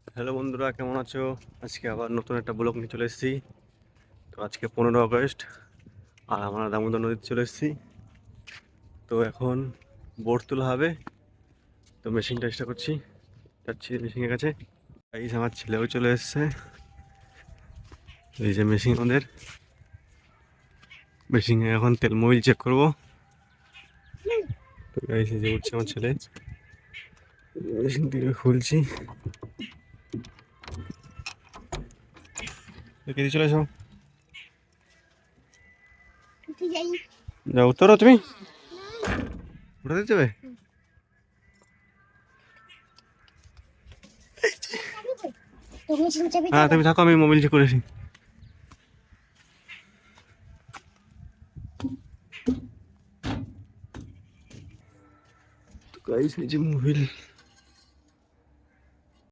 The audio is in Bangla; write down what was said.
হ্যালো বন্ধুরা, কেমন আছো? আজকে আবার নতুন একটা ব্লগ নিয়ে চলে এসেছি। তো আজকে 15 আগস্ট, আর আমরা দামোদর নদীতে চলে এসেছি। তো এখন বোট তোলা হবে। তো মেশিনটা চেষ্টা করছি, যাচ্ছি মেশিনের কাছে। এই যে আমার ছেলেও চলে এসছে। এই যে মেশিন আমাদের, মেশিনে এখন তেল মোবিল চেক করবো। তো এই যে উঠছে আমার ছেলে, মেশিন থেকে খুলছি। কেটে চলে এসো, যাও উত্তরো তুমি উঠাতে যাবে। হ্যাঁ তুমি থাকো, আমি মোবাইল চেক করেছি। গাইস এই যে মোবিল